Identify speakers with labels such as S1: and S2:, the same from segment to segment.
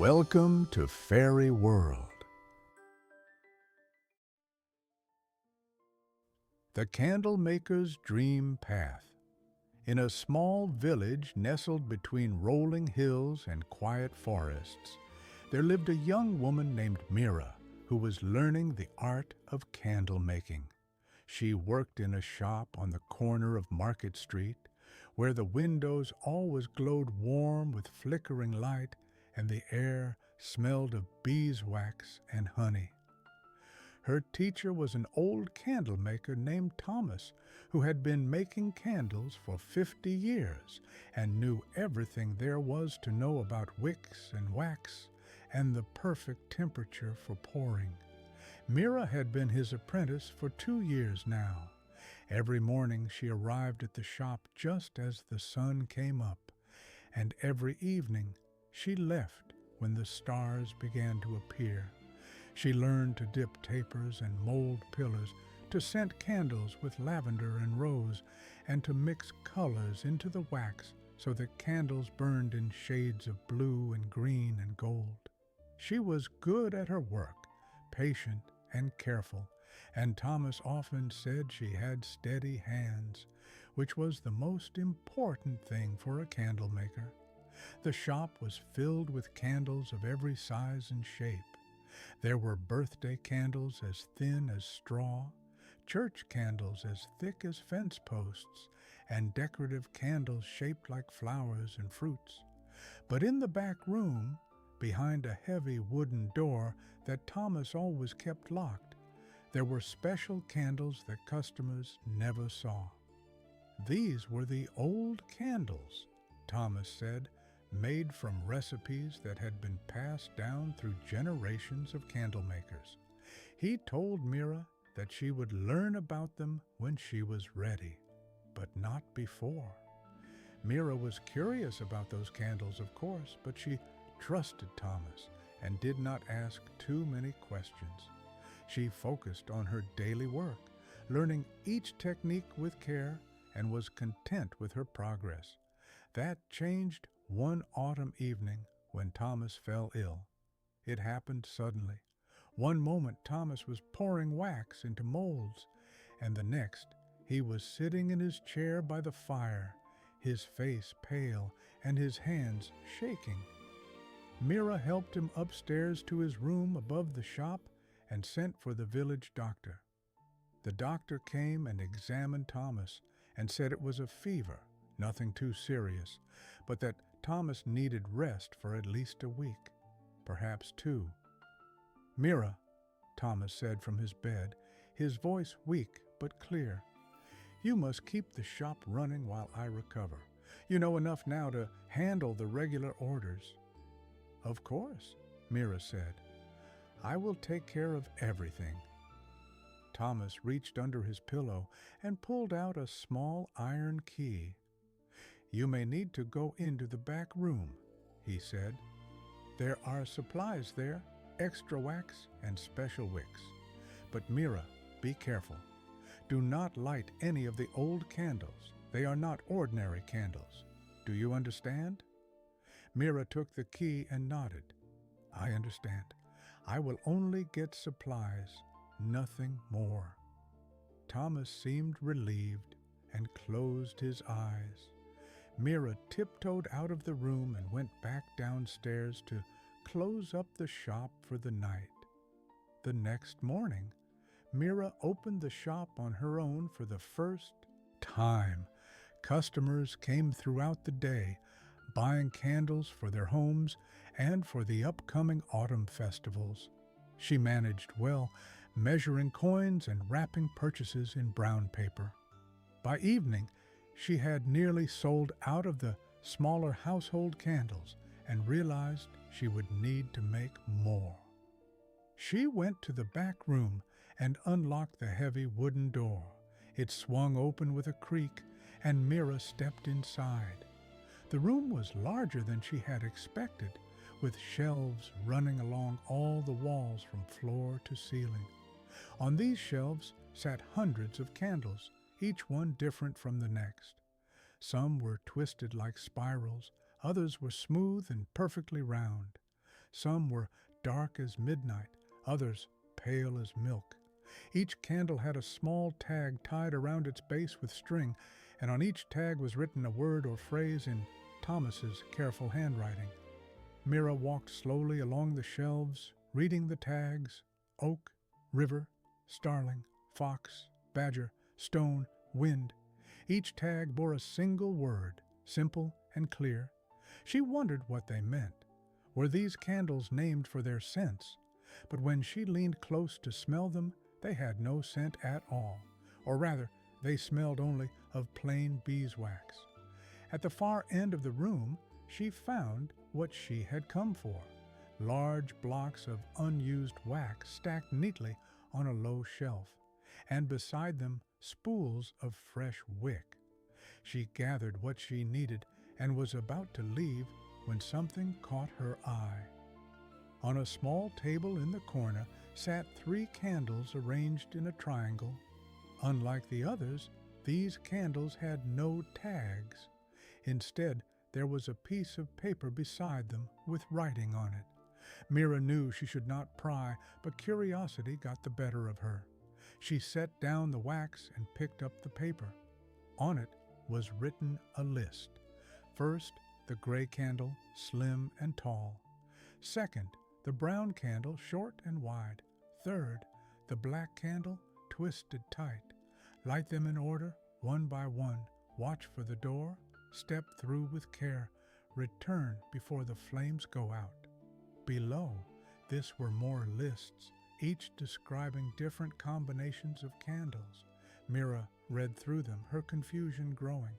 S1: Welcome to Fairy World. The Candlemaker's Dream Path. In a small village nestled between rolling hills and quiet forests, there lived a young woman named Mira who was learning the art of candle making. She worked in a shop on the corner of Market Street, where the windows always glowed warm with flickering light and the air smelled of beeswax and honey. Her teacher was an old candle maker named Thomas, who had been making candles for 50 years and knew everything there was to know about wicks and wax and the perfect temperature for pouring. Mira had been his apprentice for 2 years now. Every morning she arrived at the shop just as the sun came up, and every evening she left when the stars began to appear. She learned to dip tapers and mold pillars, to scent candles with lavender and rose, and to mix colors into the wax so that candles burned in shades of blue and green and gold. She was good at her work, patient and careful, and Thomas often said she had steady hands, which was the most important thing for a candle maker. The shop was filled with candles of every size and shape. There were birthday candles as thin as straw, church candles as thick as fence posts, and decorative candles shaped like flowers and fruits. But in the back room, behind a heavy wooden door that Thomas always kept locked, there were special candles that customers never saw. These were the old candles, Thomas said, made from recipes that had been passed down through generations of candle makers. He told Mira that she would learn about them when she was ready, but not before. Mira was curious about those candles, of course, but she trusted Thomas and did not ask too many questions. She focused on her daily work, learning each technique with care, and was content with her progress. That changed one autumn evening when Thomas fell ill. It happened suddenly. One moment Thomas was pouring wax into molds, and the next he was sitting in his chair by the fire, his face pale and his hands shaking. Mira helped him upstairs to his room above the shop and sent for the village doctor. The doctor came and examined Thomas and said it was a fever, nothing too serious, but that Thomas needed rest for at least a week, perhaps 2. "Mira," Thomas said from his bed, his voice weak but clear, "you must keep the shop running while I recover. You know enough now to handle the regular orders." "Of course," Mira said. "I will take care of everything." Thomas reached under his pillow and pulled out a small iron key. "You may need to go into the back room," he said. "There are supplies there, extra wax and special wicks. But Mira, be careful. Do not light any of the old candles. They are not ordinary candles. Do you understand?" Mira took the key and nodded. "I understand. I will only get supplies, nothing more." Thomas seemed relieved and closed his eyes. Mira tiptoed out of the room and went back downstairs to close up the shop for the night. The next morning, Mira opened the shop on her own for the first time. Customers came throughout the day, buying candles for their homes and for the upcoming autumn festivals. She managed well, measuring coins and wrapping purchases in brown paper. By evening, she had nearly sold out of the smaller household candles and realized she would need to make more. She went to the back room and unlocked the heavy wooden door. It swung open with a creak, and Mira stepped inside. The room was larger than she had expected, with shelves running along all the walls from floor to ceiling. On these shelves sat hundreds of candles, each one different from the next. Some were twisted like spirals, others were smooth and perfectly round. Some were dark as midnight, others pale as milk. Each candle had a small tag tied around its base with string, and on each tag was written a word or phrase in Thomas's careful handwriting. Mira walked slowly along the shelves, reading the tags: oak, river, starling, fox, badger, stone, wind. Each tag bore a single word, simple and clear. She wondered what they meant. Were these candles named for their scents? But when she leaned close to smell them, they had no scent at all, or rather, they smelled only of plain beeswax. At the far end of the room, she found what she had come for: large blocks of unused wax stacked neatly on a low shelf, and beside them spools of fresh wick. She gathered what she needed and was about to leave when something caught her eye. On a small table in the corner sat 3 candles arranged in a triangle. Unlike the others, these candles had no tags. Instead, there was a piece of paper beside them with writing on it. Mira knew she should not pry, but curiosity got the better of her. She set down the wax and picked up the paper. On it was written a list. First, the gray candle, slim and tall. Second, the brown candle, short and wide. Third, the black candle, twisted tight. Light them in order, one by one. Watch for the door. Step through with care. Return before the flames go out. Below this were more lists, each describing different combinations of candles. Mira read through them, her confusion growing.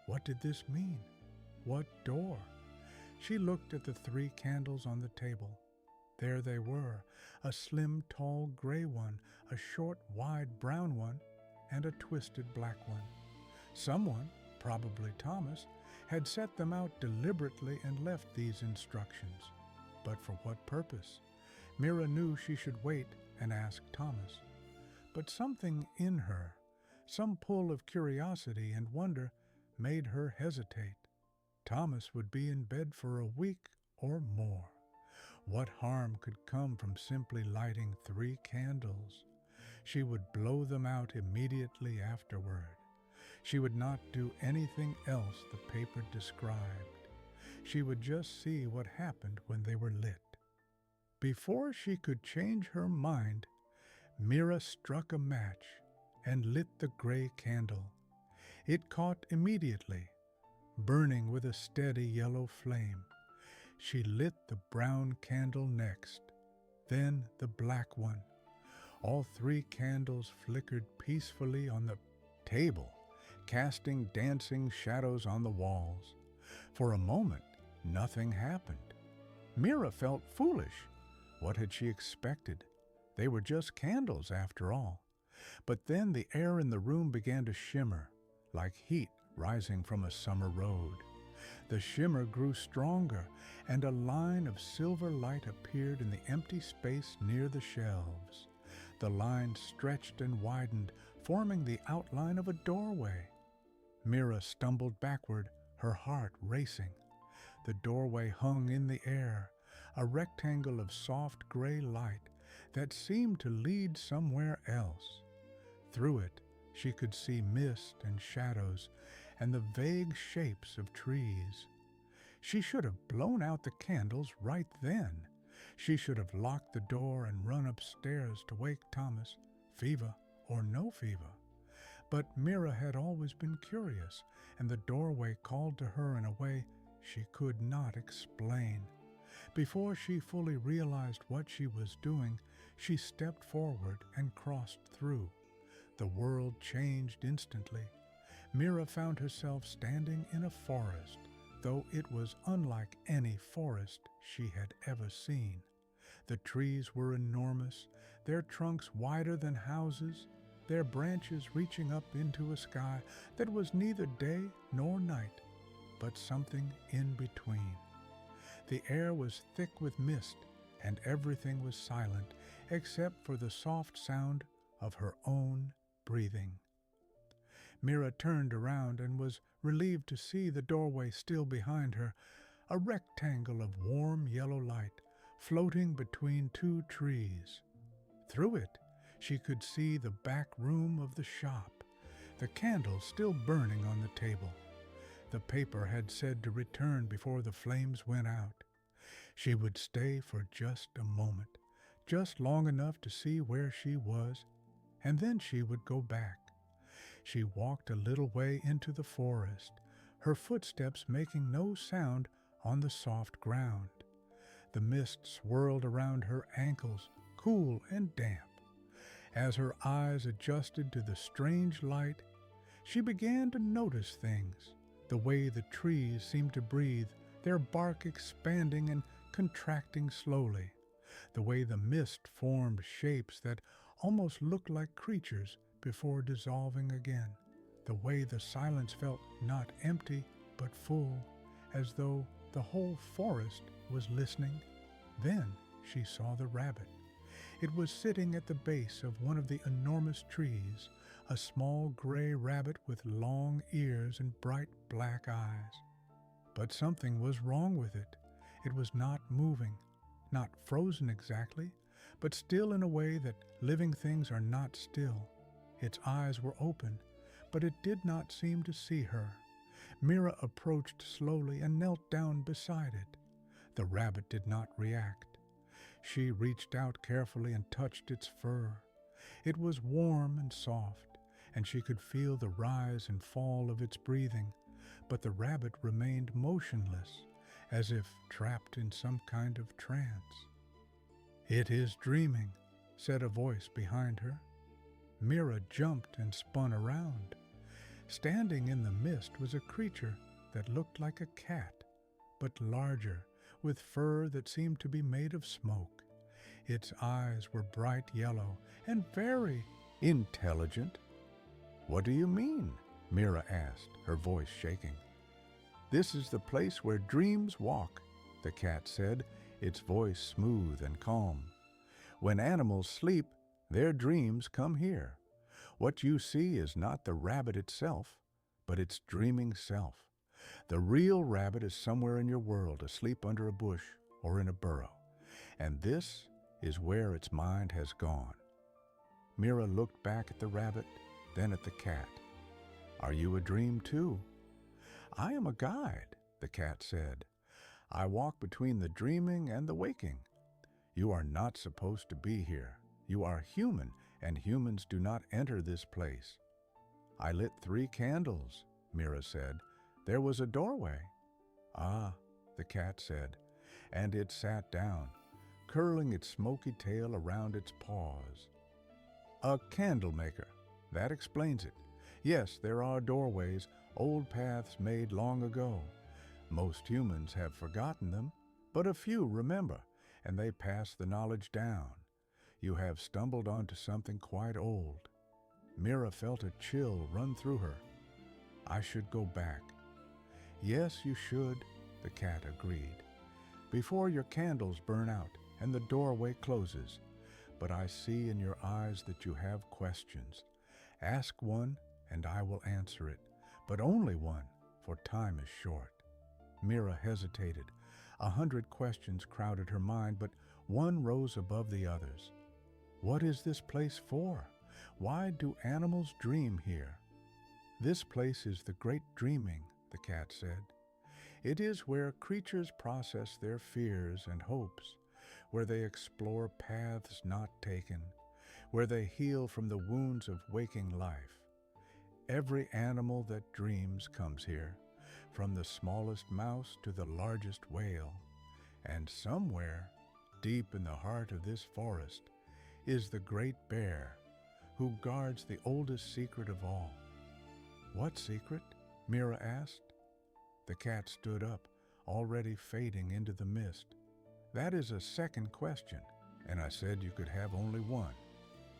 S1: What did this mean? What door? She looked at the 3 candles on the table. There they were, a slim, tall gray one, a short, wide brown one, and a twisted black one. Someone, probably Thomas, had set them out deliberately and left these instructions. But for what purpose? Mira knew she should wait and ask Thomas. But something in her, some pull of curiosity and wonder, made her hesitate. Thomas would be in bed for a week or more. What harm could come from simply lighting 3 candles? She would blow them out immediately afterward. She would not do anything else the paper described. She would just see what happened when they were lit. Before she could change her mind, Mira struck a match and lit the gray candle. It caught immediately, burning with a steady yellow flame. She lit the brown candle next, then the black one. All 3 candles flickered peacefully on the table, casting dancing shadows on the walls. For a moment, nothing happened. Mira felt foolish. What had she expected? They were just candles after all. But then the air in the room began to shimmer, like heat rising from a summer road. The shimmer grew stronger, and a line of silver light appeared in the empty space near the shelves. The line stretched and widened, forming the outline of a doorway. Mira stumbled backward, her heart racing. The doorway hung in the air, a rectangle of soft gray light that seemed to lead somewhere else. Through it, she could see mist and shadows and the vague shapes of trees. She should have blown out the candles right then. She should have locked the door and run upstairs to wake Thomas, fever or no fever. But Mira had always been curious, and the doorway called to her in a way she could not explain. Before she fully realized what she was doing, she stepped forward and crossed through. The world changed instantly. Mira found herself standing in a forest, though it was unlike any forest she had ever seen. The trees were enormous, their trunks wider than houses, their branches reaching up into a sky that was neither day nor night, but something in between. The air was thick with mist, and everything was silent except for the soft sound of her own breathing. Mira turned around and was relieved to see the doorway still behind her, a rectangle of warm yellow light, floating between two trees. Through it, she could see the back room of the shop, the candle still burning on the table. The paper had said to return before the flames went out. She would stay for just a moment, just long enough to see where she was, and then she would go back. She walked a little way into the forest, her footsteps making no sound on the soft ground. The mist swirled around her ankles, cool and damp. As her eyes adjusted to the strange light, she began to notice things, the way the trees seemed to breathe, their bark expanding and contracting slowly, the way the mist formed shapes that almost looked like creatures before dissolving again, the way the silence felt not empty but full, as though the whole forest was listening. Then she saw the rabbit. It was sitting at the base of one of the enormous trees, a small gray rabbit with long ears and bright black eyes. But something was wrong with it. It was not moving, not frozen exactly, but still in a way that living things are not still. Its eyes were open, but it did not seem to see her. Mira approached slowly and knelt down beside it. The rabbit did not react. She reached out carefully and touched its fur. It was warm and soft, and she could feel the rise and fall of its breathing, but the rabbit remained motionless, as if trapped in some kind of trance. "It is dreaming," said a voice behind her. Mira jumped and spun around. Standing in the mist was a creature that looked like a cat, but larger, with fur that seemed to be made of smoke. Its eyes were bright yellow and very intelligent. "What do you mean?" Mira asked, her voice shaking. "This is the place where dreams walk," the cat said, its voice smooth and calm. "When animals sleep, their dreams come here. What you see is not the rabbit itself, but its dreaming self. The real rabbit is somewhere in your world, asleep under a bush or in a burrow, and this is where its mind has gone." Mira looked back at the rabbit, then at the cat. "Are you a dream too?" "I am a guide," the cat said. "I walk between the dreaming and the waking. You are not supposed to be here. You are human, and humans do not enter this place." "I lit 3 candles," Mira said. "There was a doorway." "Ah," the cat said, and it sat down, curling its smoky tail around its paws. "A candlemaker. That explains it. Yes, there are doorways, old paths made long ago. Most humans have forgotten them, but a few remember, and they pass the knowledge down. You have stumbled onto something quite old." Mira felt a chill run through her. "I should go back." "Yes, you should," the cat agreed, "before your candles burn out and the doorway closes. But I see in your eyes that you have questions. Ask one, and I will answer it, but only one, for time is short." Mira hesitated. 100 questions crowded her mind, but one rose above the others. What is this place for? Why do animals dream here? "This place is the great dreaming," the cat said. "It is where creatures process their fears and hopes, where they explore paths not taken, where they heal from the wounds of waking life. Every animal that dreams comes here, from the smallest mouse to the largest whale. And somewhere, deep in the heart of this forest, is the great bear, who guards the oldest secret of all." "What secret?" Mira asked. The cat stood up, already fading into the mist. "That is a second question, and I said you could have only one.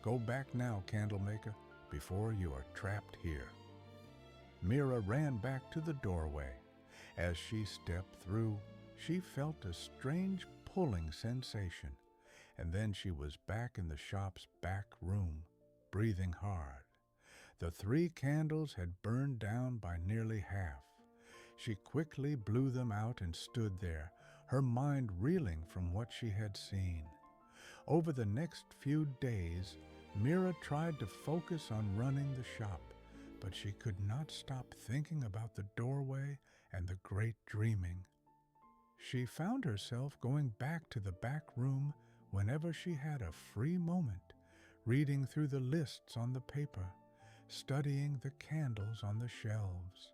S1: Go back now, Candlemaker, before you are trapped here." Mira ran back to the doorway. As she stepped through, she felt a strange pulling sensation, and then she was back in the shop's back room, breathing hard. The 3 candles had burned down by nearly half. She quickly blew them out and stood there, her mind reeling from what she had seen. Over the next few days, Mira tried to focus on running the shop, but she could not stop thinking about the doorway and the great dreaming. She found herself going back to the back room whenever she had a free moment, reading through the lists on the paper, studying the candles on the shelves.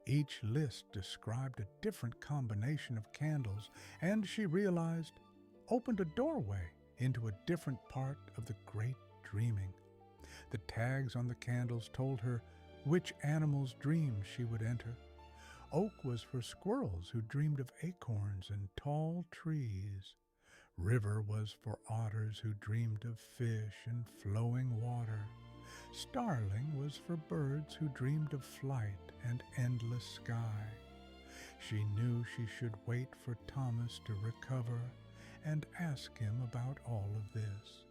S1: Each list described a different combination of candles, and she realized opened a doorway into a different part of the great dreaming. The tags on the candles told her which animal's dreams she would enter. Oak was for squirrels who dreamed of acorns and tall trees. River was for otters who dreamed of fish and flowing water. Starling was for birds who dreamed of flight and endless sky. She knew she should wait for Thomas to recover and ask him about all of this.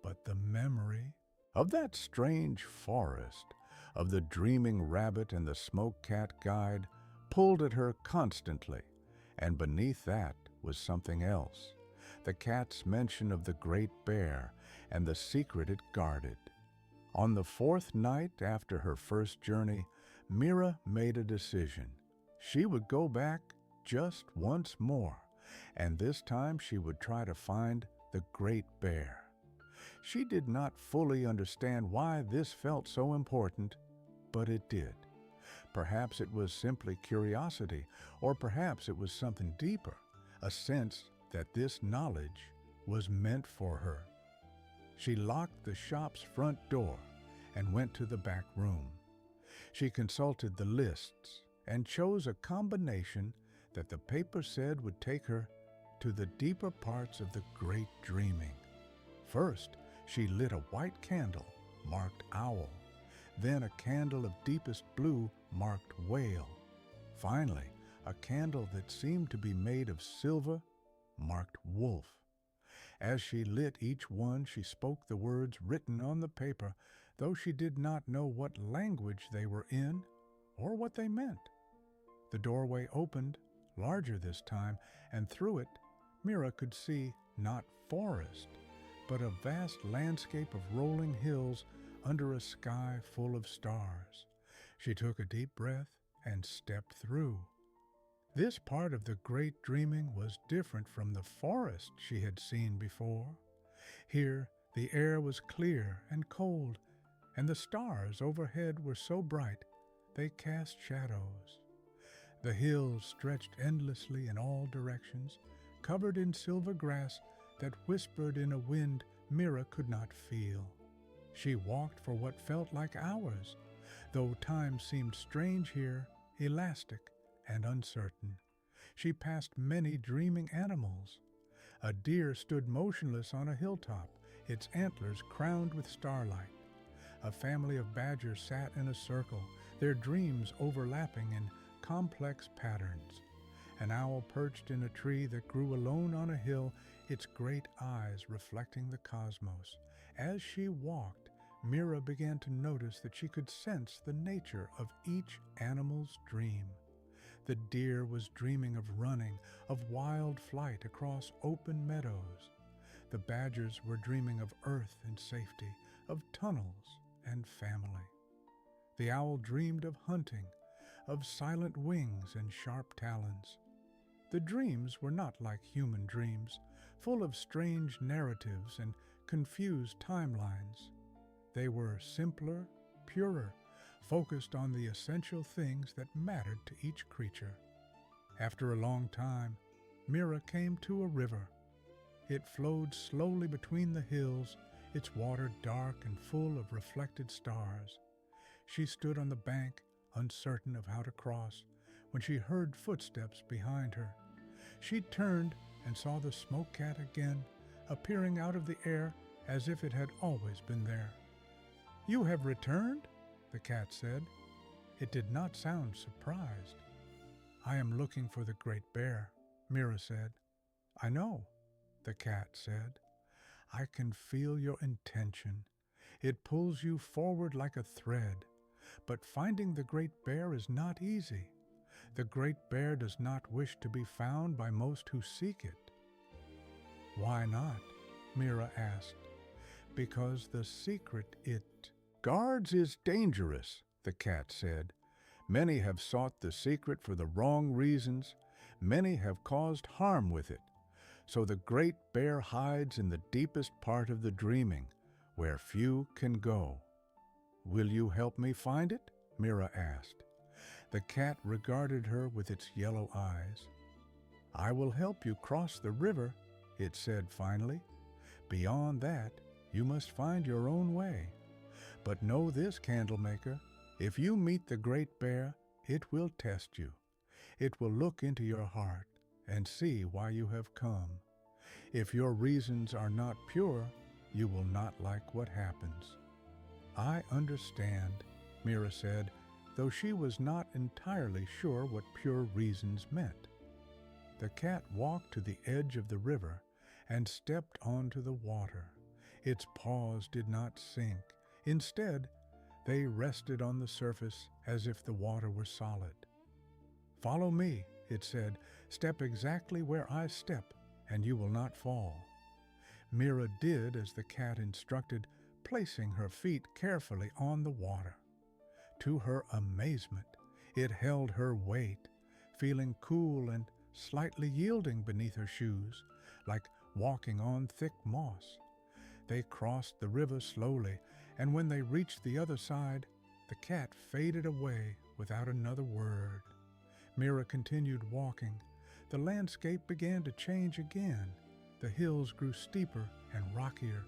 S1: But the memory of that strange forest, of the dreaming rabbit and the smoke cat guide, pulled at her constantly, and beneath that was something else, the cat's mention of the great bear and the secret it guarded. On the fourth night after her first journey, Mira made a decision. She would go back just once more, and this time she would try to find the great bear. She did not fully understand why this felt so important, but it did. Perhaps it was simply curiosity, or perhaps it was something deeper, a sense that this knowledge was meant for her. She locked the shop's front door and went to the back room. She consulted the lists and chose a combination that the paper said would take her to the deeper parts of the great dreaming. First, she lit a white candle marked owl, then a candle of deepest blue marked whale. Finally, a candle that seemed to be made of silver marked wolf. As she lit each one, she spoke the words written on the paper, though she did not know what language they were in or what they meant. The doorway opened, larger this time, and through it, Mira could see not forest, but a vast landscape of rolling hills under a sky full of stars. She took a deep breath and stepped through. This part of the great dreaming was different from the forest she had seen before. Here, the air was clear and cold, and the stars overhead were so bright they cast shadows. The hills stretched endlessly in all directions, covered in silver grass that whispered in a wind Mira could not feel. She walked for what felt like hours, though time seemed strange here, elastic and uncertain. She passed many dreaming animals. A deer stood motionless on a hilltop, its antlers crowned with starlight. A family of badgers sat in a circle, their dreams overlapping in complex patterns. An owl perched in a tree that grew alone on a hill, its great eyes reflecting the cosmos. As she walked, Mira began to notice that she could sense the nature of each animal's dream. The deer was dreaming of running, of wild flight across open meadows. The badgers were dreaming of earth and safety, of tunnels and family. The owl dreamed of hunting, of silent wings and sharp talons. The dreams were not like human dreams, full of strange narratives and confused timelines. They were simpler, purer, focused on the essential things that mattered to each creature. After a long time, Mira came to a river. It flowed slowly between the hills, its water dark and full of reflected stars. She stood on the bank, uncertain of how to cross, when she heard footsteps behind her. She turned and saw the smoke cat again, appearing out of the air as if it had always been there. "You have returned?" the cat said. It did not sound surprised. "I am looking for the great bear," Mira said. "I know," the cat said. "I can feel your intention. It pulls you forward like a thread. But finding the great bear is not easy. The great bear does not wish to be found by most who seek it." "Why not?" Mira asked. "Because the secret it guards is dangerous," the cat said. "Many have sought the secret for the wrong reasons. Many have caused harm with it. So the great bear hides in the deepest part of the dreaming, where few can go." "Will you help me find it?" Mira asked. The cat regarded her with its yellow eyes. "I will help you cross the river," it said finally. "Beyond that, you must find your own way. But know this, Candlemaker, if you meet the great bear, it will test you. It will look into your heart and see why you have come. If your reasons are not pure, you will not like what happens." "I understand," Mira said, though she was not entirely sure what pure reasons meant. The cat walked to the edge of the river and stepped onto the water. Its paws did not sink. Instead, they rested on the surface as if the water were solid. "Follow me," it said. "Step exactly where I step, and you will not fall." Mira did as the cat instructed, placing her feet carefully on the water. To her amazement, it held her weight, feeling cool and slightly yielding beneath her shoes, like walking on thick moss. They crossed the river slowly, and when they reached the other side, the cat faded away without another word. Mira continued walking. The landscape began to change again. The hills grew steeper and rockier,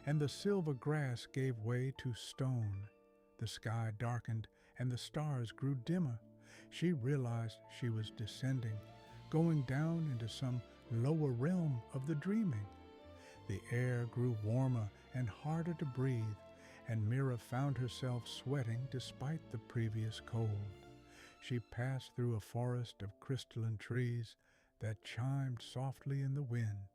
S1: and the silver grass gave way to stone. The sky darkened, and the stars grew dimmer. She realized she was descending, going down into some lower realm of the dreaming. The air grew warmer and harder to breathe, and Mira found herself sweating despite the previous cold. She passed through a forest of crystalline trees that chimed softly in the wind.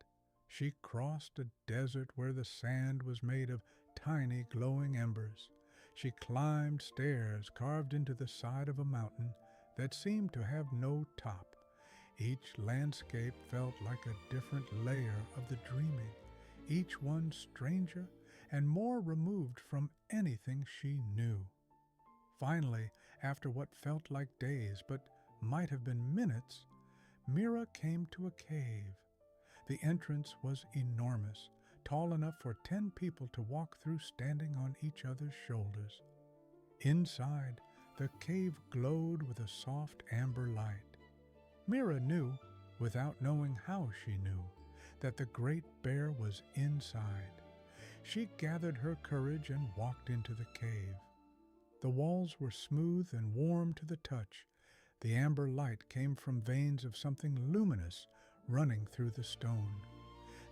S1: She crossed a desert where the sand was made of tiny glowing embers. She climbed stairs carved into the side of a mountain that seemed to have no top. Each landscape felt like a different layer of the dreaming, each one stranger and more removed from anything she knew. Finally, after what felt like days but might have been minutes, Mira came to a cave. The entrance was enormous, tall enough for 10 people to walk through standing on each other's shoulders. Inside, the cave glowed with a soft amber light. Mira knew, without knowing how she knew, that the great bear was inside. She gathered her courage and walked into the cave. The walls were smooth and warm to the touch. The amber light came from veins of something luminous running through the stone.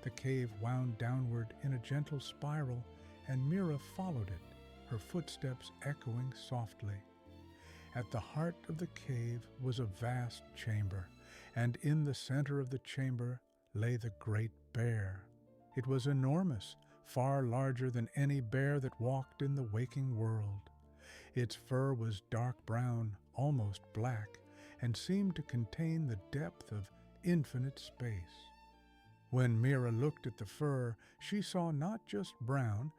S1: The cave wound downward in a gentle spiral, and Mira followed it, her footsteps echoing softly. At the heart of the cave was a vast chamber, and in the center of the chamber lay the great bear. It was enormous, far larger than any bear that walked in the waking world. Its fur was dark brown, almost black, and seemed to contain the depth of infinite space. When Mira looked at the fur, she saw not just brown,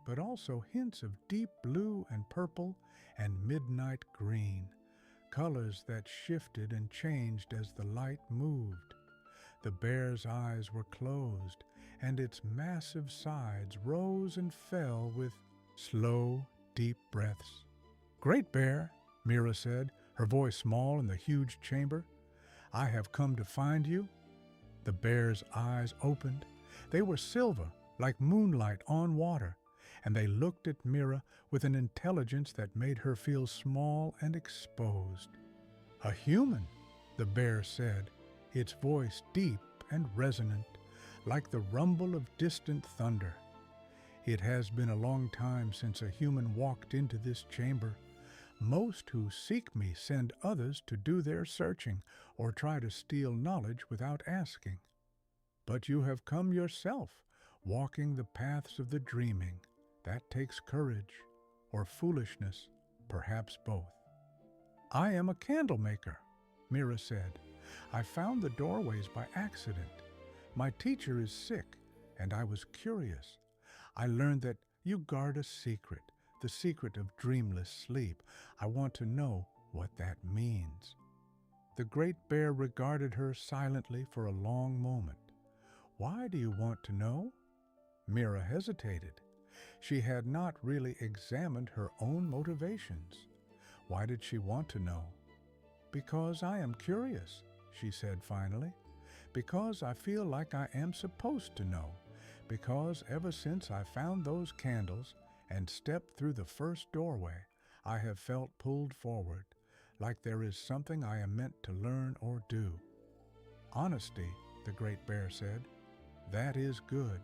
S1: but also hints of deep blue and purple and midnight green, colors that shifted and changed as the light moved. The bear's eyes were closed, and its massive sides rose and fell with slow, deep breaths. "Great Bear," Mira said, her voice small in the huge chamber, "I have come to find you." The bear's eyes opened. They were silver, like moonlight on water, and they looked at Mira with an intelligence that made her feel small and exposed. "A human," the bear said, its voice deep and resonant, like the rumble of distant thunder. "It has been a long time since a human walked into this chamber. Most who seek me send others to do their searching or try to steal knowledge without asking. But you have come yourself, walking the paths of the dreaming. That takes courage, or foolishness, perhaps both." "I am a candlemaker," Mira said. "I found the doorways by accident. My teacher is sick, and I was curious. I learned that you guard a secret, the secret of dreamless sleep. I want to know what that means." The great bear regarded her silently for a long moment. "Why do you want to know?" Mira hesitated. She had not really examined her own motivations. Why did she want to know? "Because I am curious," she said finally. "Because I feel like I am supposed to know. Because ever since I found those candles and stepped through the first doorway, I have felt pulled forward, like there is something I am meant to learn or do." "Honesty," the great bear said. "That is good.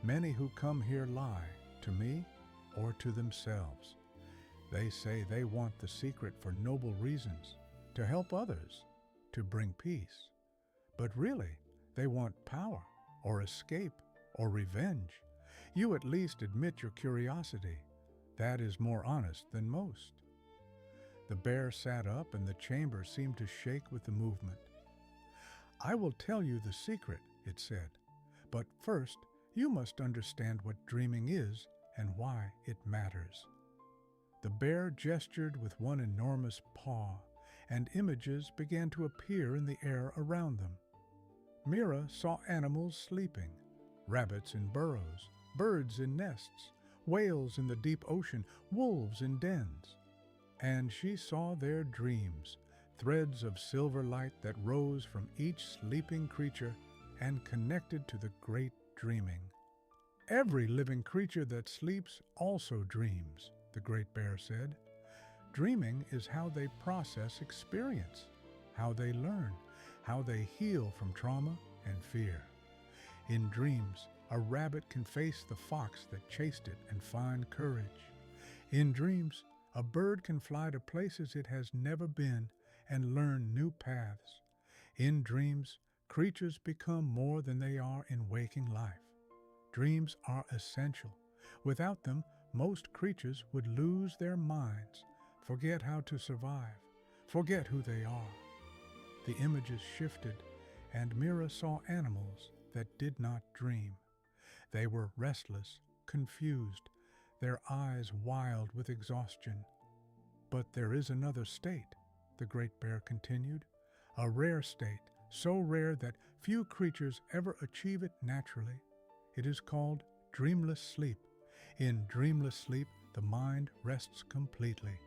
S1: Many who come here lie, to me or to themselves. They say they want the secret for noble reasons, to help others, to bring peace. But really, they want power, or escape, or revenge. You at least admit your curiosity. That is more honest than most." The bear sat up, and the chamber seemed to shake with the movement. "I will tell you the secret," it said. "But first, you must understand what dreaming is and why it matters." The bear gestured with one enormous paw, and images began to appear in the air around them. Mira saw animals sleeping, rabbits in burrows, birds in nests, whales in the deep ocean, wolves in dens. And she saw their dreams, threads of silver light that rose from each sleeping creature and connected to the great dreaming. "Every living creature that sleeps also dreams," the great bear said. "Dreaming is how they process experience, how they learn, how they heal from trauma and fear. In dreams, a rabbit can face the fox that chased it and find courage. In dreams, a bird can fly to places it has never been and learn new paths. In dreams, creatures become more than they are in waking life. Dreams are essential. Without them, most creatures would lose their minds, forget how to survive, forget who they are." The images shifted, and Mira saw animals that did not dream. They were restless, confused, their eyes wild with exhaustion. "But there is another state," the great bear continued, "a rare state, so rare that few creatures ever achieve it naturally. It is called dreamless sleep. In dreamless sleep, the mind rests completely.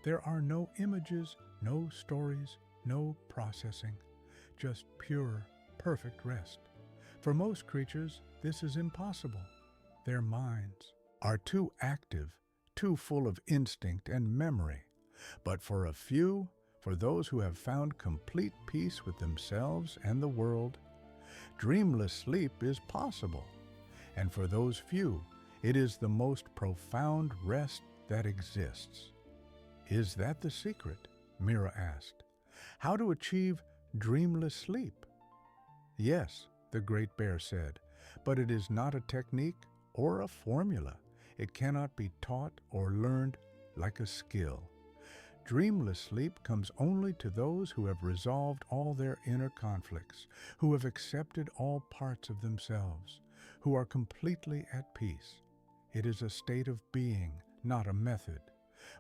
S1: There are no images, no stories, no processing, just pure, perfect rest. For most creatures, this is impossible. Their minds are too active, too full of instinct and memory. But for a few, for those who have found complete peace with themselves and the world, dreamless sleep is possible. And for those few, it is the most profound rest that exists." "Is that the secret?" Mira asked. "How to achieve dreamless sleep?" "Yes," the great bear said, "but it is not a technique or a formula. It cannot be taught or learned like a skill. Dreamless sleep comes only to those who have resolved all their inner conflicts, who have accepted all parts of themselves, who are completely at peace. It is a state of being, not a method.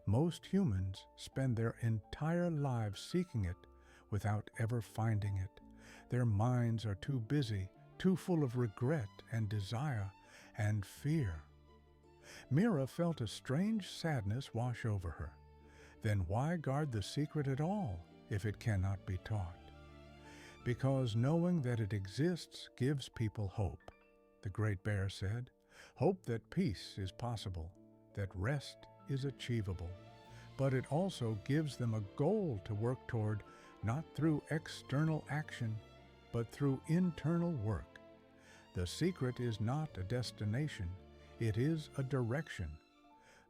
S1: Most humans spend their entire lives seeking it without ever finding it. Their minds are too busy, too full of regret and desire and fear." Mira felt a strange sadness wash over her. Then why guard the secret at all if it cannot be taught? "Because knowing that it exists gives people hope," the great bear said. "Hope that peace is possible, that rest is achievable. But it also gives them a goal to work toward, not through external action, but through internal work. The secret is not a destination, it is a direction.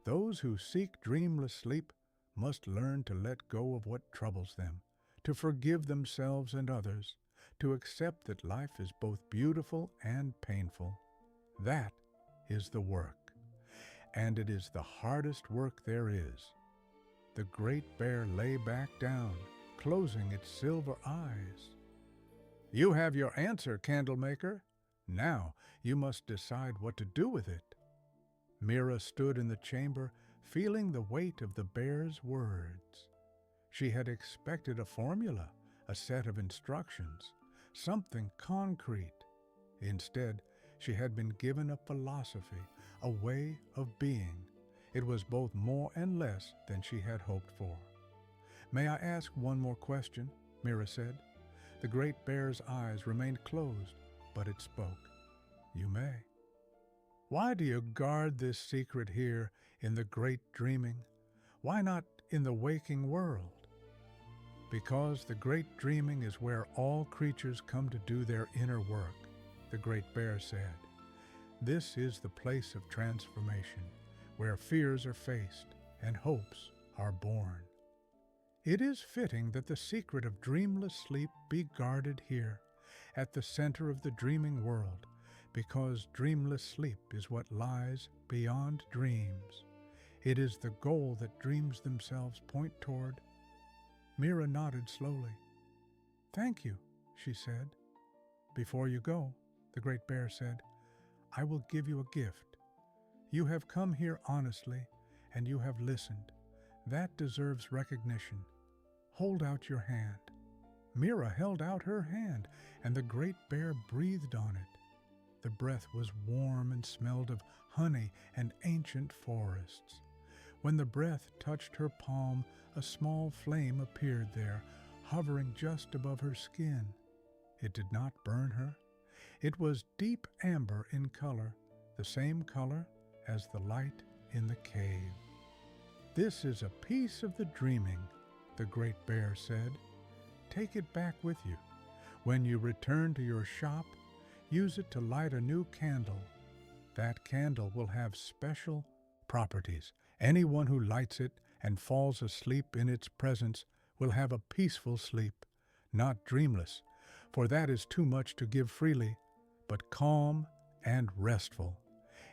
S1: Those who seek dreamless sleep must learn to let go of what troubles them, to forgive themselves and others, to accept that life is both beautiful and painful. That is the work, and it is the hardest work there is." The great bear lay back down, closing its silver eyes. "You have your answer, Candlemaker. Now you must decide what to do with it." Mira stood in the chamber, feeling the weight of the bear's words. She had expected a formula, a set of instructions, something concrete. Instead, she had been given a philosophy, a way of being. It was both more and less than she had hoped for. "May I ask one more question?" Mira said. The great bear's eyes remained closed, but it spoke. "You may." "Why do you guard this secret here in the great dreaming? Why not in the waking world?" "Because the great dreaming is where all creatures come to do their inner work," the great bear said. "This is the place of transformation, where fears are faced and hopes are born. It is fitting that the secret of dreamless sleep be guarded here, at the center of the dreaming world, because dreamless sleep is what lies beyond dreams. It is the goal that dreams themselves point toward." Mira nodded slowly. "Thank you," she said. "Before you go," the great bear said, "I will give you a gift. You have come here honestly, and you have listened. That deserves recognition. Hold out your hand." Mira held out her hand, and the great bear breathed on it. The breath was warm and smelled of honey and ancient forests. When the breath touched her palm, a small flame appeared there, hovering just above her skin. It did not burn her. It was deep amber in color, the same color as the light in the cave. "This is a piece of the dreaming," the great bear said. "Take it back with you. When you return to your shop, use it to light a new candle. That candle will have special properties. Anyone who lights it and falls asleep in its presence will have a peaceful sleep, not dreamless, for that is too much to give freely, but calm and restful.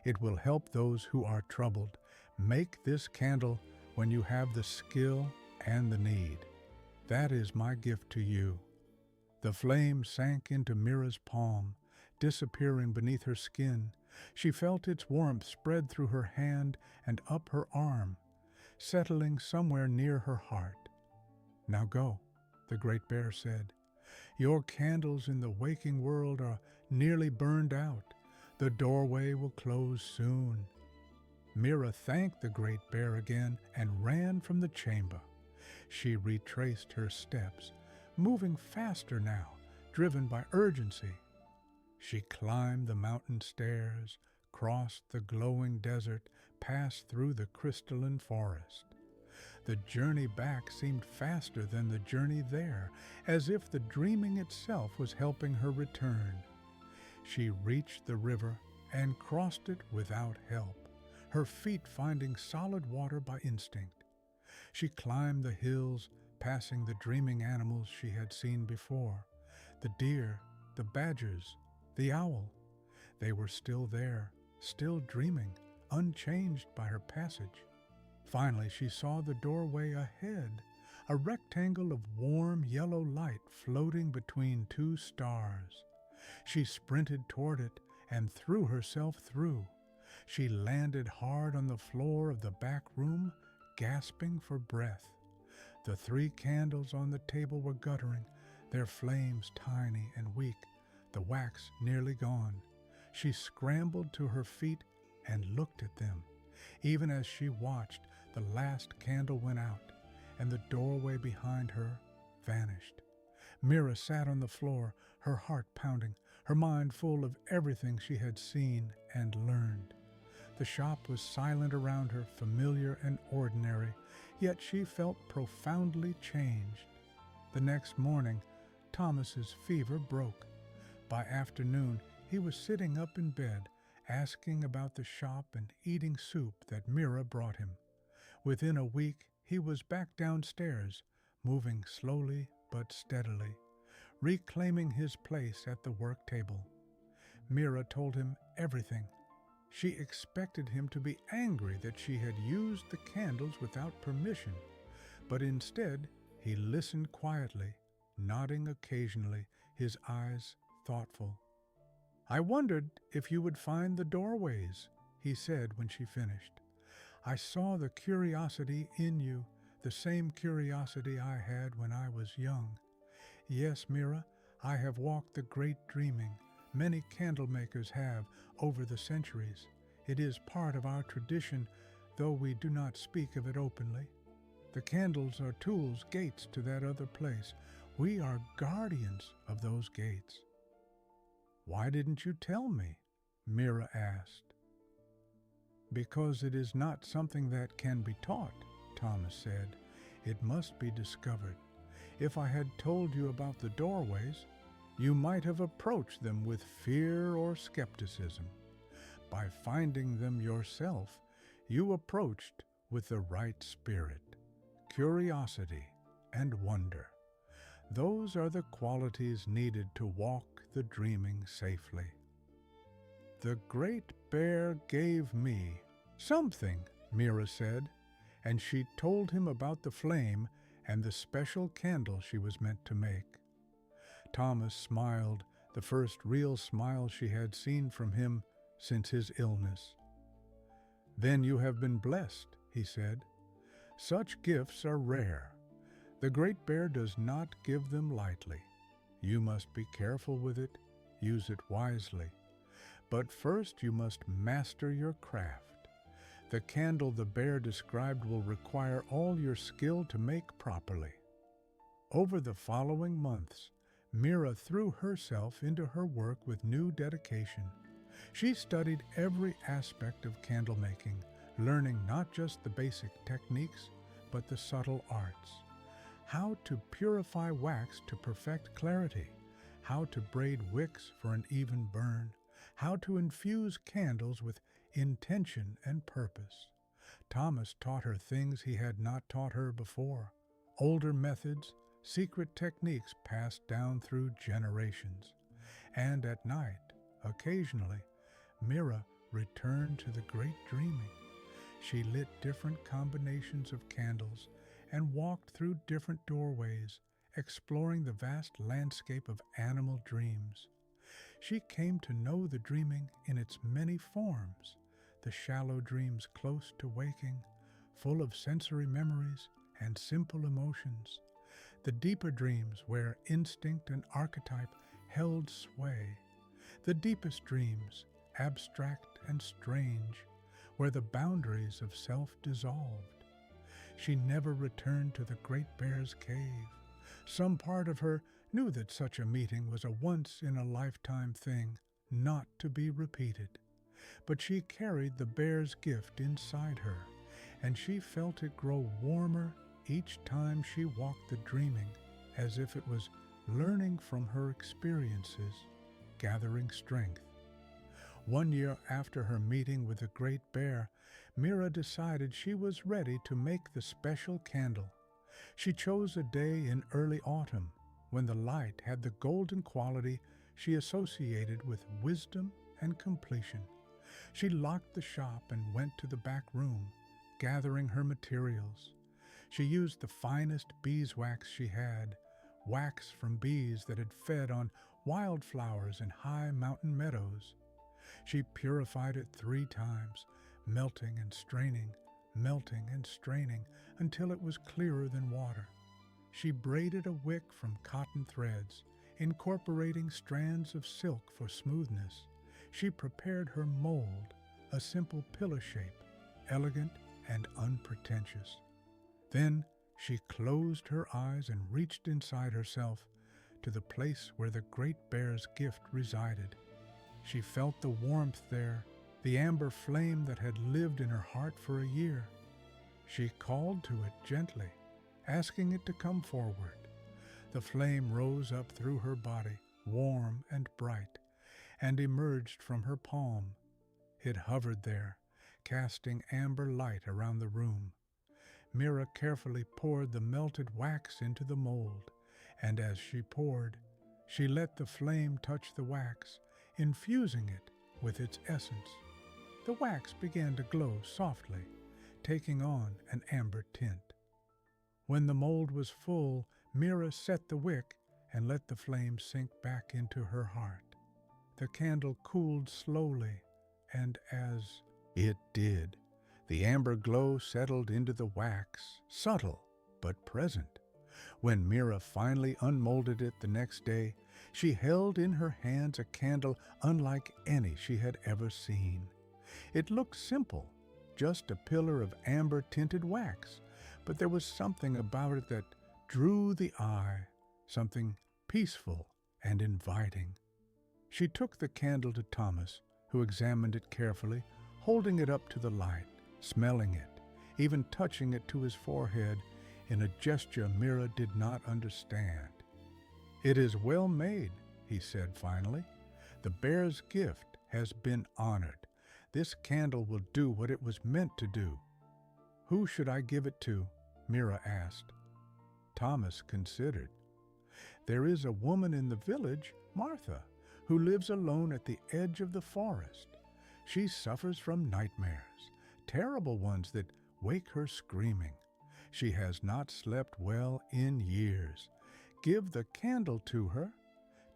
S1: It will help those who are troubled. Make this candle when you have the skill and the need. That is my gift to you." The flame sank into Mira's palm, disappearing beneath her skin. She felt its warmth spread through her hand and up her arm, settling somewhere near her heart. "Now go," the great bear said. "Your candles in the waking world are nearly burned out. The doorway will close soon." Mira thanked the great bear again and ran from the chamber. She retraced her steps, moving faster now, driven by urgency. She climbed the mountain stairs, crossed the glowing desert, passed through the crystalline forest. The journey back seemed faster than the journey there, as if the dreaming itself was helping her return. She reached the river and crossed it without help, her feet finding solid water by instinct. She climbed the hills, passing the dreaming animals she had seen before, the deer, the badgers, the owl. They were still there, still dreaming, unchanged by her passage. Finally, she saw the doorway ahead, a rectangle of warm yellow light floating between two stars. She sprinted toward it and threw herself through. She landed hard on the floor of the back room, gasping for breath. The 3 candles on the table were guttering, their flames tiny and weak, the wax nearly gone. She scrambled to her feet and looked at them. Even as she watched, the last candle went out, and the doorway behind her vanished. Mira sat on the floor, her heart pounding, her mind full of everything she had seen and learned. The shop was silent around her, familiar and ordinary, yet she felt profoundly changed. The next morning, Thomas's fever broke. By afternoon, he was sitting up in bed, asking about the shop and eating soup that Mira brought him. Within a week, he was back downstairs, moving slowly but steadily, reclaiming his place at the work table. Mira told him everything. She expected him to be angry that she had used the candles without permission, but instead He listened quietly, nodding occasionally, his eyes thoughtful. "I wondered if you would find the doorways," he said when she finished. "I saw the curiosity in you, the same curiosity I had when I was young. Yes, Mira, I have walked the great dreaming. Many candlemakers have over the centuries. It is part of our tradition, though we do not speak of it openly. The candles are tools, gates to that other place. We are guardians of those gates." "Why didn't you tell me?" Mira asked. "Because it is not something that can be taught," Thomas said. "It must be discovered. If I had told you about the doorways, you might have approached them with fear or skepticism. By finding them yourself, you approached with the right spirit, curiosity, and wonder. Those are the qualities needed to walk the dreaming safely." "The Great Bear gave me something," Mira said, and she told him about the flame and the special candle she was meant to make. Thomas smiled, the first real smile she had seen from him since his illness. "Then you have been blessed," he said. "Such gifts are rare. The Great Bear does not give them lightly. You must be careful with it, use it wisely. But first you must master your craft. The candle the bear described will require all your skill to make properly." Over the following months, Mira threw herself into her work with new dedication. She studied every aspect of candle making, learning not just the basic techniques, but the subtle arts. How to purify wax to perfect clarity, how to braid wicks for an even burn, how to infuse candles with intention and purpose. Thomas taught her things he had not taught her before, older methods, secret techniques passed down through generations. And at night, occasionally, Mira returned to the great dreaming. She lit different combinations of candles and walked through different doorways, exploring the vast landscape of animal dreams. She came to know the dreaming in its many forms, the shallow dreams close to waking, full of sensory memories and simple emotions, the deeper dreams where instinct and archetype held sway, the deepest dreams, abstract and strange, where the boundaries of self dissolved. She never returned to the Great Bear's cave. Some part of her knew that such a meeting was a once-in-a-lifetime thing, not to be repeated. But she carried the bear's gift inside her, and she felt it grow warmer each time she walked the dreaming, as if it was learning from her experiences, gathering strength. One year after her meeting with the Great Bear, Mira decided she was ready to make the special candle. She chose a day in early autumn, when the light had the golden quality she associated with wisdom and completion. She locked the shop and went to the back room, gathering her materials. She used the finest beeswax she had, wax from bees that had fed on wildflowers in high mountain meadows. She purified it 3 times, melting and straining, until it was clearer than water. She braided a wick from cotton threads, incorporating strands of silk for smoothness. She prepared her mold, a simple pillar shape, elegant and unpretentious. Then she closed her eyes and reached inside herself to the place where the Great Bear's gift resided. She felt the warmth there, the amber flame that had lived in her heart for a year. She called to it gently, asking it to come forward. The flame rose up through her body, warm and bright, and emerged from her palm. It hovered there, casting amber light around the room. Mira carefully poured the melted wax into the mold, and as she poured, she let the flame touch the wax, infusing it with its essence. The wax began to glow softly, taking on an amber tint. When the mold was full, Mira set the wick and let the flame sink back into her heart. The candle cooled slowly, and as it did, the amber glow settled into the wax, subtle but present. When Mira finally unmolded it the next day, she held in her hands a candle unlike any she had ever seen. It looked simple, just a pillar of amber-tinted wax, but there was something about it that drew the eye, something peaceful and inviting. She took the candle to Thomas, who examined it carefully, holding it up to the light, smelling it, even touching it to his forehead in a gesture Mira did not understand. "It is well made," he said finally. "The bear's gift has been honored. This candle will do what it was meant to do." "Who should I give it to?" Mira asked. Thomas considered. "There is a woman in the village, Martha, who lives alone at the edge of the forest. She suffers from nightmares, terrible ones that wake her screaming. She has not slept well in years. Give the candle to her.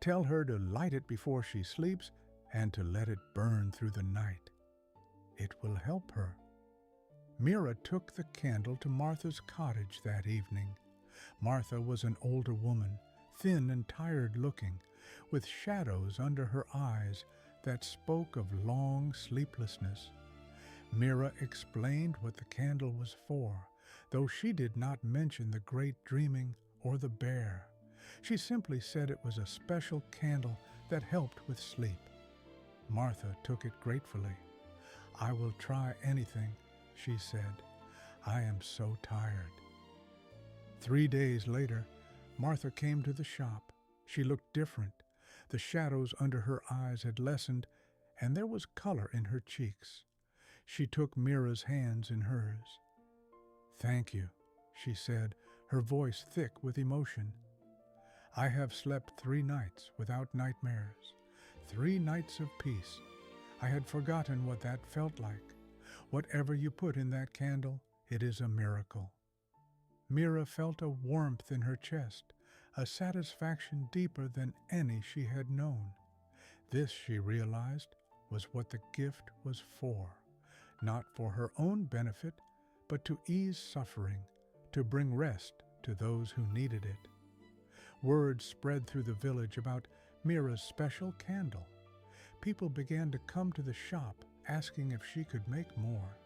S1: Tell her to light it before she sleeps and to let it burn through the night. It will help her." Mira took the candle to Martha's cottage that evening. Martha was an older woman, thin and tired-looking, with shadows under her eyes that spoke of long sleeplessness. Mira explained what the candle was for, though she did not mention the great dreaming or the bear. She simply said it was a special candle that helped with sleep. Martha took it gratefully. "I will try anything," she said. "I am so tired." 3 days later, Martha came to the shop. She looked different. The shadows under her eyes had lessened, and there was color in her cheeks. She took Mira's hands in hers. "Thank you," she said, her voice thick with emotion. "I have slept 3 nights without nightmares, 3 nights of peace. I had forgotten what that felt like. Whatever you put in that candle, it is a miracle." Mira felt a warmth in her chest, a satisfaction deeper than any she had known. This, she realized, was what the gift was for, not for her own benefit, but to ease suffering, to bring rest to those who needed it. Word spread through the village about Mira's special candle. People began to come to the shop asking if she could make more.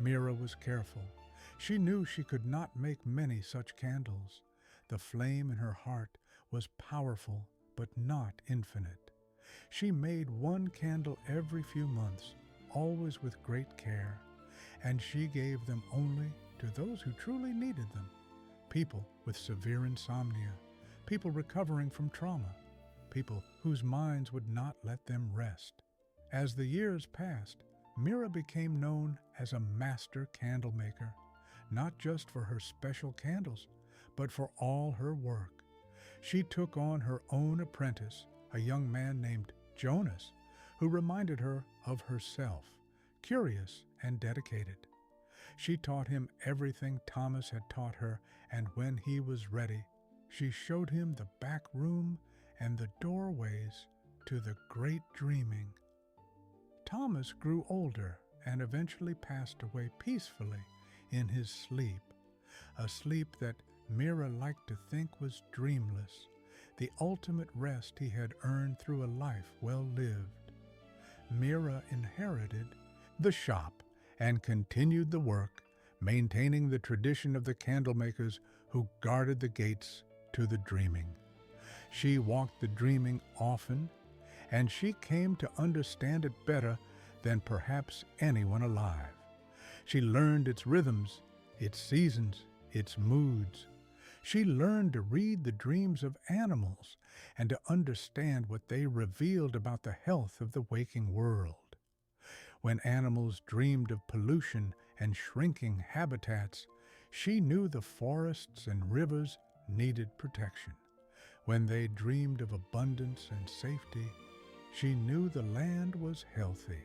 S1: Mira was careful. She knew she could not make many such candles. The flame in her heart was powerful, but not infinite. She made 1 candle every few months, always with great care, and she gave them only to those who truly needed them. People with severe insomnia, people recovering from trauma, people whose minds would not let them rest. As the years passed, Mira became known as a master candlemaker, not just for her special candles, but for all her work. She took on her own apprentice, a young man named Jonas, who reminded her of herself, curious and dedicated. She taught him everything Thomas had taught her, and when he was ready, she showed him the back room and the doorways to the great dreaming. Thomas grew older and eventually passed away peacefully in his sleep, a sleep that Mira liked to think was dreamless, the ultimate rest he had earned through a life well lived. Mira inherited the shop and continued the work, maintaining the tradition of the candlemakers who guarded the gates to the dreaming. She walked the dreaming often, and she came to understand it better than perhaps anyone alive. She learned its rhythms, its seasons, its moods. She learned to read the dreams of animals and to understand what they revealed about the health of the waking world. When animals dreamed of pollution and shrinking habitats, she knew the forests and rivers needed protection. When they dreamed of abundance and safety, she knew the land was healthy.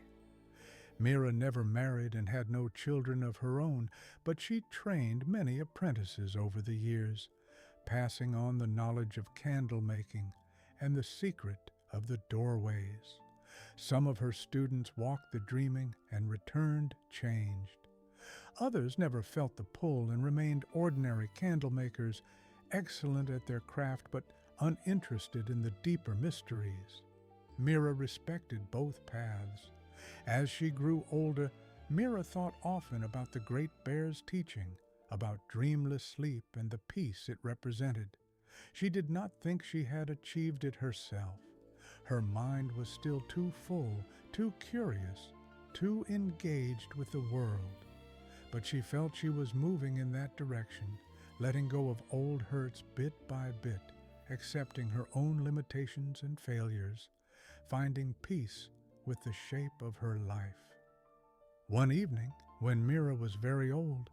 S1: Mira never married and had no children of her own, but she trained many apprentices over the years, passing on the knowledge of candle making and the secret of the doorways. Some of her students walked the dreaming and returned changed. Others never felt the pull and remained ordinary candle makers, excellent at their craft but uninterested in the deeper mysteries. Mira respected both paths. As she grew older, Mira thought often about the Great Bear's teaching, about dreamless sleep and the peace it represented. She did not think she had achieved it herself. Her mind was still too full, too curious, too engaged with the world. But she felt she was moving in that direction, letting go of old hurts bit by bit, accepting her own limitations and failures, finding peace with the shape of her life. One evening, when Mira was very old,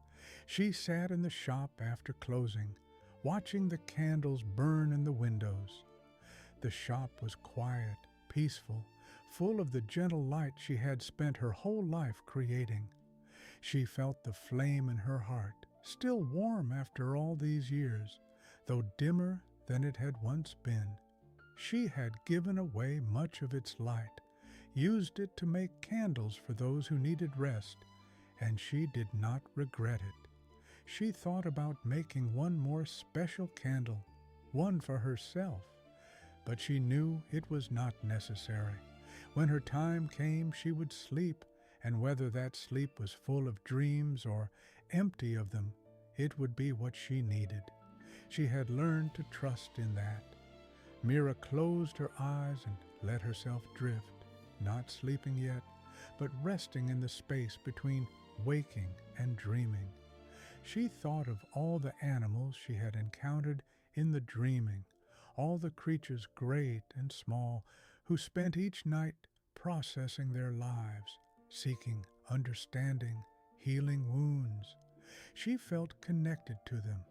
S1: she sat in the shop after closing, watching the candles burn in the windows. The shop was quiet, peaceful, full of the gentle light she had spent her whole life creating. She felt the flame in her heart, still warm after all these years, though dimmer than it had once been. She had given away much of its light, used it to make candles for those who needed rest, and she did not regret it. She thought about making one more special candle, one for herself, but she knew it was not necessary. When her time came, she would sleep, and whether that sleep was full of dreams or empty of them, it would be what she needed. She had learned to trust in that. Mira closed her eyes and let herself drift, not sleeping yet, but resting in the space between waking and dreaming. She thought of all the animals she had encountered in the dreaming, all the creatures great and small who spent each night processing their lives, seeking understanding, healing wounds. She felt connected to them,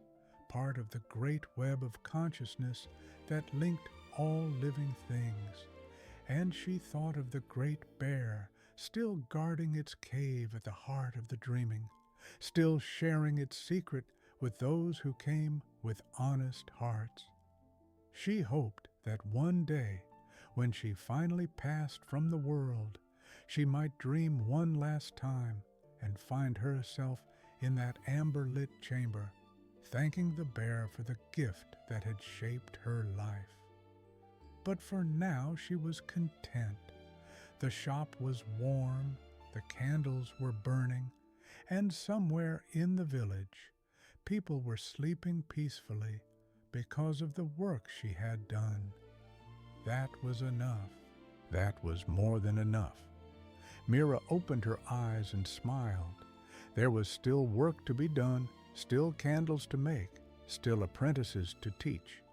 S1: part of the great web of consciousness that linked all living things. And she thought of the great bear, still guarding its cave at the heart of the dreaming, still sharing its secret with those who came with honest hearts. She hoped that one day, when she finally passed from the world, she might dream one last time and find herself in that amber-lit chamber, thanking the bear for the gift that had shaped her life. But for now she was content. The shop was warm, the candles were burning, and somewhere in the village, people were sleeping peacefully because of the work she had done. That was enough. That was more than enough. Mira opened her eyes and smiled. There was still work to be done, still candles to make, still apprentices to teach.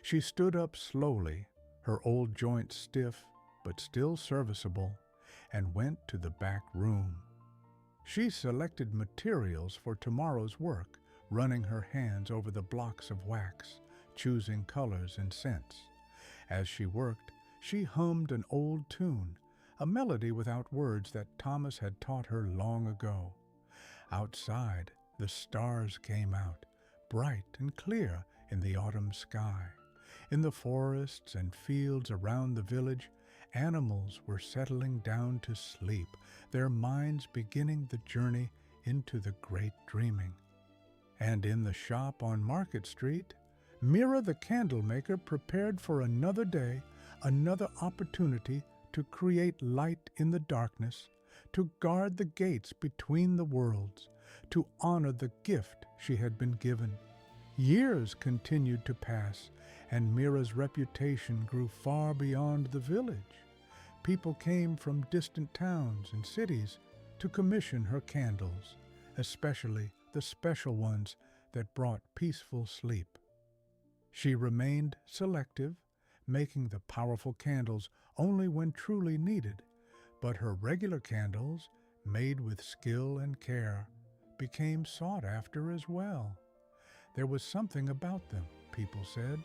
S1: She stood up slowly, her old joints stiff but still serviceable, and went to the back room. She selected materials for tomorrow's work, running her hands over the blocks of wax, choosing colors and scents. As she worked, she hummed an old tune, a melody without words that Thomas had taught her long ago. Outside, the stars came out, bright and clear in the autumn sky. In the forests and fields around the village, animals were settling down to sleep, their minds beginning the journey into the great dreaming. And in the shop on Market Street, Mira the candlemaker prepared for another day, another opportunity to create light in the darkness, to guard the gates between the worlds, to honor the gift she had been given. Years continued to pass, and Mira's reputation grew far beyond the village. People came from distant towns and cities to commission her candles, especially the special ones that brought peaceful sleep. She remained selective, making the powerful candles only when truly needed, but her regular candles, made with skill and care, became sought after as well. There was something about them, people said,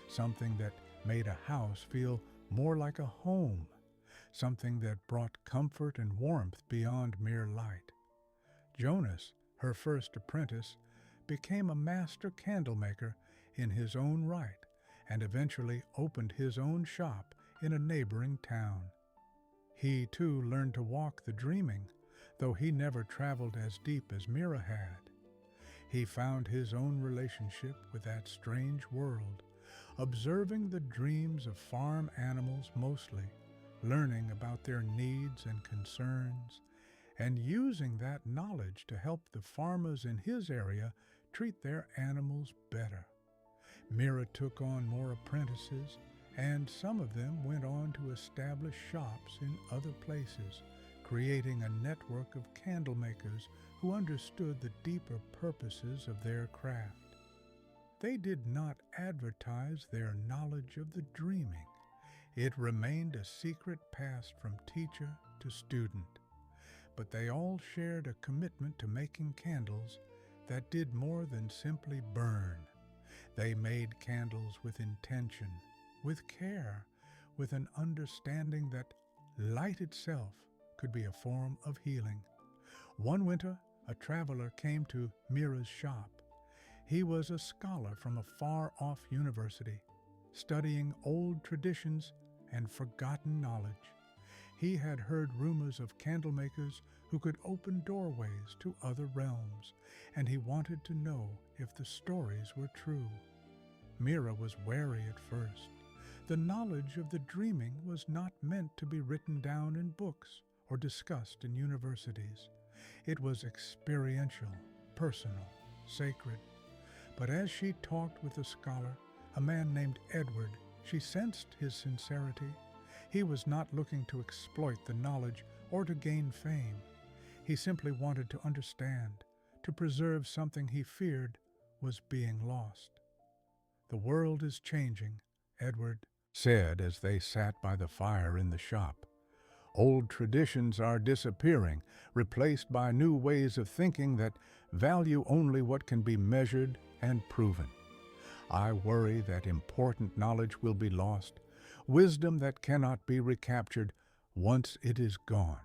S1: something that made a house feel more like a home, something that brought comfort and warmth beyond mere light. Jonas, her first apprentice, became a master candlemaker in his own right and eventually opened his own shop in a neighboring town. He, too, learned to walk the dreaming, though he never traveled as deep as Mira had. He found his own relationship with that strange world, observing the dreams of farm animals mostly, learning about their needs and concerns, and using that knowledge to help the farmers in his area treat their animals better. Mira took on more apprentices, and some of them went on to establish shops in other places, creating a network of candlemakers who understood the deeper purposes of their craft. They did not advertise their knowledge of the dreaming. It remained a secret passed from teacher to student. But they all shared a commitment to making candles that did more than simply burn. They made candles with intention, with care, with an understanding that light itself could be a form of healing. One winter, a traveler came to Mira's shop. He was a scholar from a far-off university, studying old traditions and forgotten knowledge. He had heard rumors of candlemakers who could open doorways to other realms, and he wanted to know if the stories were true. Mira was wary at first. The knowledge of the dreaming was not meant to be written down in books or discussed in universities. It was experiential, personal, sacred. But as she talked with the scholar, a man named Edward, she sensed his sincerity. He was not looking to exploit the knowledge or to gain fame. He simply wanted to understand, to preserve something he feared was being lost. "The world is changing," Edward said as they sat by the fire in the shop. "Old traditions are disappearing, replaced by new ways of thinking that value only what can be measured and proven. I worry that important knowledge will be lost, wisdom that cannot be recaptured once it is gone."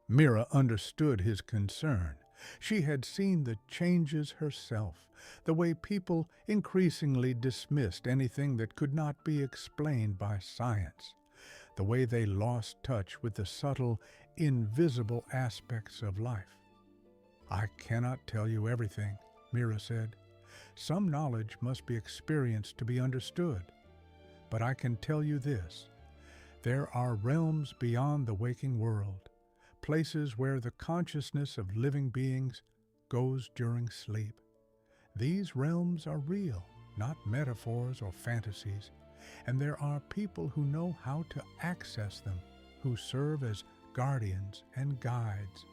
S1: Mira understood his concern. She had seen the changes herself, the way people increasingly dismissed anything that could not be explained by science, the way they lost touch with the subtle, invisible aspects of life. "I cannot tell you everything," Mira said. "Some knowledge must be experienced to be understood. But I can tell you this: there are realms beyond the waking world, places where the consciousness of living beings goes during sleep. These realms are real, not metaphors or fantasies, and there are people who know how to access them, who serve as guardians and guides.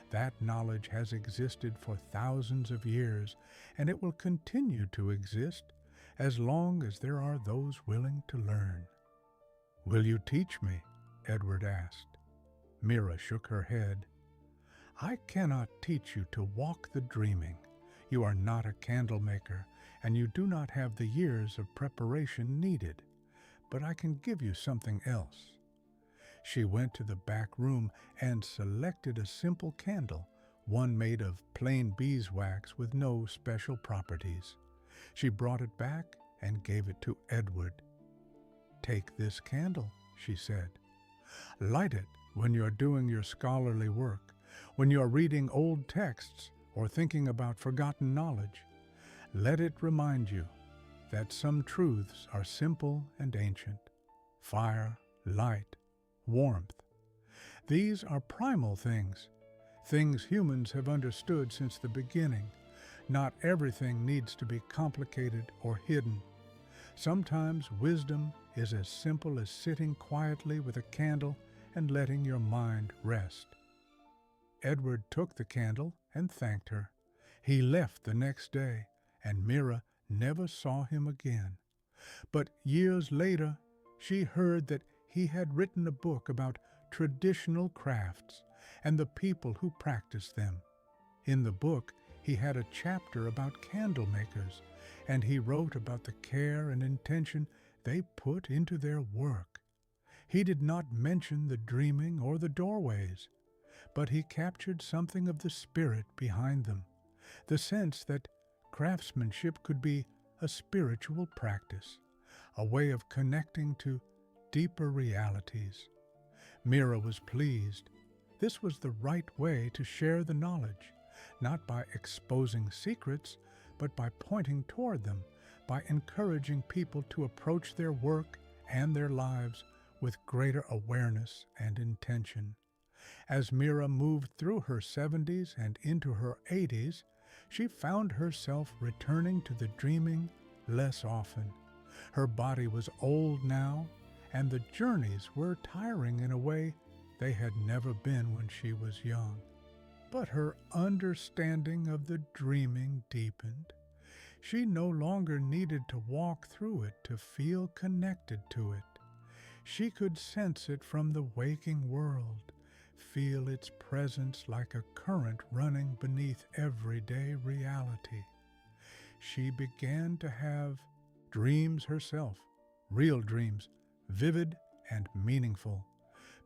S1: That knowledge has existed for thousands of years, and it will continue to exist as long as there are those willing to learn." "Will you teach me?" Edward asked. Mira shook her head. "I cannot teach you to walk the dreaming. You are not a candlemaker, and you do not have the years of preparation needed. But I can give you something else." She went to the back room and selected a simple candle, one made of plain beeswax with no special properties. She brought it back and gave it to Edward. "Take this candle," she said. "Light it when you are doing your scholarly work, when you are reading old texts or thinking about forgotten knowledge. Let it remind you that some truths are simple and ancient. Fire, light, warmth. These are primal things, things humans have understood since the beginning. Not everything needs to be complicated or hidden. Sometimes wisdom is as simple as sitting quietly with a candle and letting your mind rest." Edward took the candle and thanked her. He left the next day, and Mira never saw him again. But years later, she heard that he had written a book about traditional crafts and the people who practiced them. In the book, he had a chapter about candlemakers, and he wrote about the care and intention they put into their work. He did not mention the dreaming or the doorways, but he captured something of the spirit behind them, the sense that craftsmanship could be a spiritual practice, a way of connecting to deeper realities. Mira was pleased. This was the right way to share the knowledge, not by exposing secrets, but by pointing toward them, by encouraging people to approach their work and their lives with greater awareness and intention. As Mira moved through her 70s and into her 80s, she found herself returning to the dreaming less often. Her body was old now, and the journeys were tiring in a way they had never been when she was young. But her understanding of the dreaming deepened. She no longer needed to walk through it to feel connected to it. She could sense it from the waking world, feel its presence like a current running beneath everyday reality. She began to have dreams herself, real dreams, vivid and meaningful.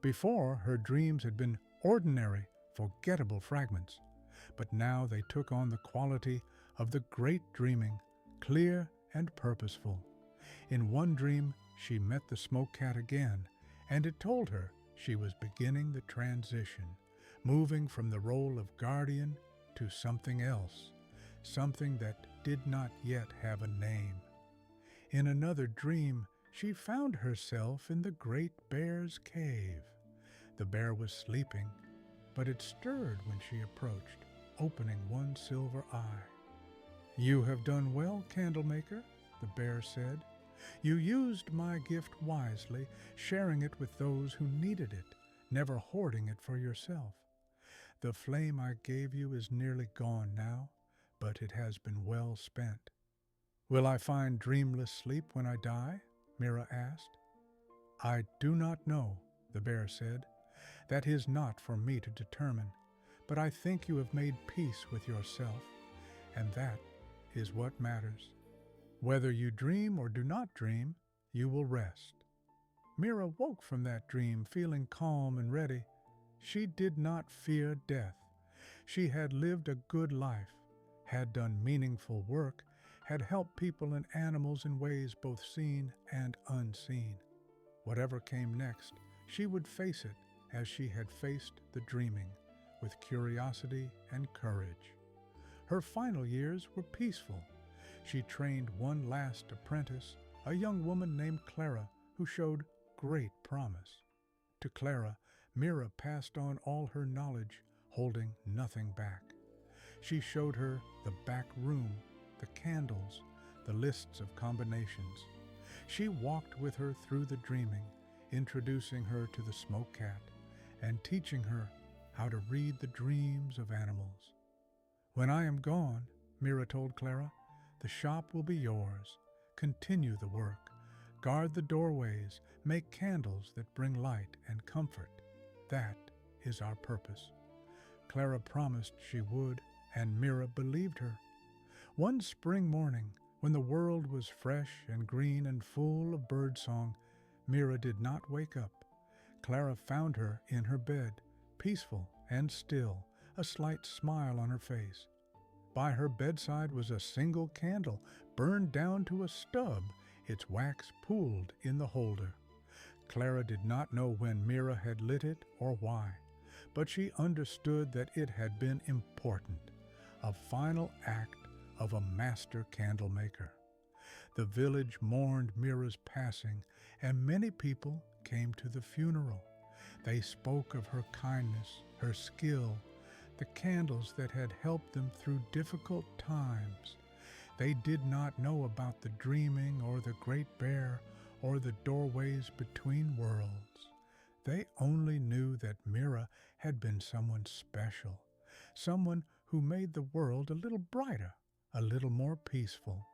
S1: Before, her dreams had been ordinary, forgettable fragments, but now they took on the quality of the great dreaming, clear and purposeful. In one dream, she met the smoke cat again, and it told her she was beginning the transition, moving from the role of guardian to something else, something that did not yet have a name. In another dream, she found herself in the great bear's cave. The bear was sleeping, but it stirred when she approached, opening one silver eye. "You have done well, Candlemaker," the bear said. "You used my gift wisely, sharing it with those who needed it, never hoarding it for yourself. The flame I gave you is nearly gone now, but it has been well spent." "Will I find dreamless sleep when I die?" Mira asked. "I do not know," the bear said. "That is not for me to determine, but I think you have made peace with yourself, and that is what matters. Whether you dream or do not dream, you will rest." Mira woke from that dream feeling calm and ready. She did not fear death. She had lived a good life, had done meaningful work, had helped people and animals in ways both seen and unseen. Whatever came next, she would face it as she had faced the dreaming, with curiosity and courage. Her final years were peaceful. She trained one last apprentice, a young woman named Clara, who showed great promise. To Clara, Mira passed on all her knowledge, holding nothing back. She showed her the back room, the candles, the lists of combinations. She walked with her through the dreaming, introducing her to the smoke cat and teaching her how to read the dreams of animals. "When I am gone," Mira told Clara, "the shop will be yours. Continue the work. Guard the doorways. Make candles that bring light and comfort. That is our purpose." Clara promised she would, and Mira believed her. One spring morning, when the world was fresh and green and full of birdsong, Mira did not wake up. Clara found her in her bed, peaceful and still, a slight smile on her face. By her bedside was a single candle, burned down to a stub, its wax pooled in the holder. Clara did not know when Mira had lit it or why, but she understood that it had been important, a final act of a master candlemaker. The village mourned Mira's passing, and many people came to the funeral. They spoke of her kindness, her skill, the candles that had helped them through difficult times. They did not know about the dreaming or the great bear or the doorways between worlds. They only knew that Mira had been someone special, someone who made the world a little brighter, a little more peaceful.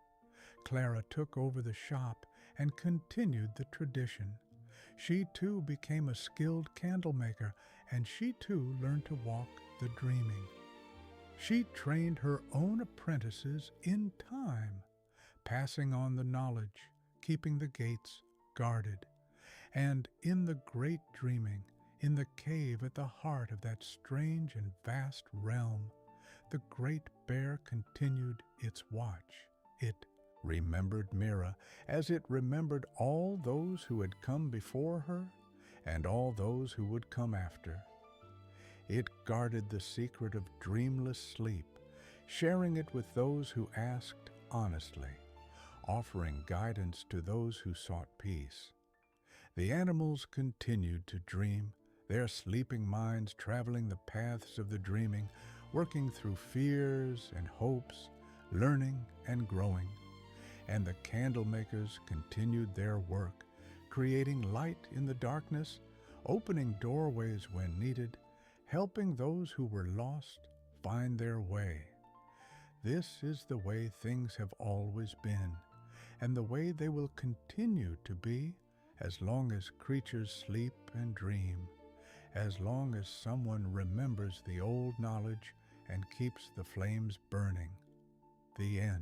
S1: Clara took over the shop and continued the tradition. She too became a skilled candlemaker, and she too learned to walk the dreaming. She trained her own apprentices in time, passing on the knowledge, keeping the gates guarded. And in the great dreaming, in the cave at the heart of that strange and vast realm, the great bear continued its watch. It remembered Mira as it remembered all those who had come before her and all those who would come after. It guarded the secret of dreamless sleep, sharing it with those who asked honestly, offering guidance to those who sought peace. The animals continued to dream, their sleeping minds traveling the paths of the dreaming, working through fears and hopes, learning and growing. And the candlemakers continued their work, creating light in the darkness, opening doorways when needed, helping those who were lost find their way. This is the way things have always been, and the way they will continue to be as long as creatures sleep and dream, as long as someone remembers the old knowledge and keeps the flames burning. The end.